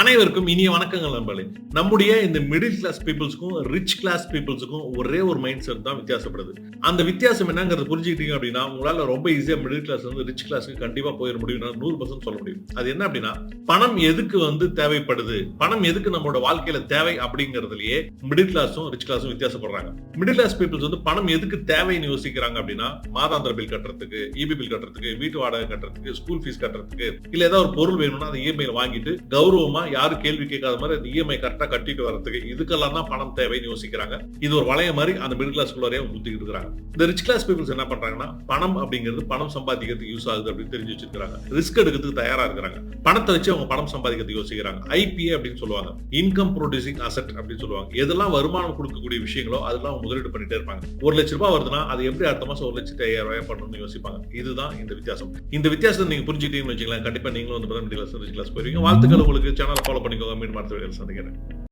அனைவருக்கும் இனிய வணக்கங்கள் நண்பர்களே. நம்முடைய இந்த மிடில் கிளாஸ் பீப்புள்ஸ்க்கும் ரிச் கிளாஸ் பீப்புள்ஸ்க்கும் ஒரே ஒரு மைண்ட் செட் தான் வித்தியாசப்படுது. அந்த வித்தியாசம் என்னங்கிறது புரிஞ்சுக்கிட்டீங்க அப்படின்னா உங்களால ரொம்ப ஈஸியா மிடில் கிளாஸ் வந்து ரிச் கிளாஸ்க்கு கண்டிப்பா போயிட முடியும். 100% சொல்ல முடியும். அது என்ன அப்படின்னா பணம் எதுக்கு வந்து தேவைப்படுது, பணம் எதுக்கு நம்மளோட வாழ்க்கையில தேவை அப்படிங்கறதுலயே மிடில் கிளாஸும் ரிச் கிளாஸும் வித்தியாசப்படுறாங்க. மிடில் கிளாஸ் பீப்புள்ஸ் வந்து பணம் எதுக்கு தேவைன்னு யோசிக்கிறாங்க அப்படின்னா மாதாந்திர பில் கட்டுறதுக்கு, இபி பில் கட்டுறதுக்கு, வீட்டு வாடகை கட்டுறதுக்கு, ஸ்கூல் ஃபீஸ் கட்டுறதுக்கு, இல்ல ஏதாவது ஒரு பொருள் வேணும்னா அதை இஎம்ஐ வாங்கிட்டு கௌரவமா யாரும் கேள்வி கேட்காத மாதிரி அந்த இஎம்ஐ கரெக்டா கட்டிட்டு வரதுக்கு இதுக்கெல்லாம் தான் பணம் தேவைன்னு யோசிக்கிறாங்க. இது ஒரு வளைய மாதிரி அந்த மிடில் கிளாஸ் குள்ளரே ஊத்திக்கிட்டு இருக்காங்க. இந்த ரிச் கிளாஸ் பீப்புள்ஸ் என்ன பண்றாங்கன்னா பணம் அப்படிங்கிறது பணம் சம்பாதிக்கிறதுக்கு யூஸ் ஆகுது அப்படின்னு தெரிஞ்சு வச்சிருக்காங்க. ரிஸ்க் எடுக்கிறதுக்கு தயாரா இருக்கிறாங்க. பணத்தை வச்சு அவங்க பணம் சம்பாதிக்கிறதுக்கு யோசிக்கிறாங்க. ஐபிஏ அப்படின்னு சொல்லுவாங்க, இன்கம் ப்ரொடியூசிங் அசெட் அப்படின்னு சொல்லுவாங்க. எதெல்லாம் வருமானம் கொடுக்கக்கூடிய விஷயங்களோ அதெல்லாம் அவங்க முதலீடு பண்ணிட்டே இருப்பாங்க. ₹1,00,000 வருதுன்னா அது எப்படி அடுத்த மாசம் ₹1,05,000 பண்ணணும்னு யோசிப்பாங்க. இதுதான் இந்த வித்தியாசம். இந்த வித்தியாசத்தை நீங்க புரிஞ்சுக்கிட்டீங்கன்னு வச்சுக்கலாம், கண்டிப்பா நீங்களும் வந்து மிடில் கிளாஸ் ரிச் கிளாஸ் போயிருவீங்க. வாழ்த்துக்கள் உங்களுக்கு. சேனலை ஃபாலோ பண்ணிக்கோங்க. மீண்டும் அடுத்த வீடியோவில் சந்திக்கிறேன்.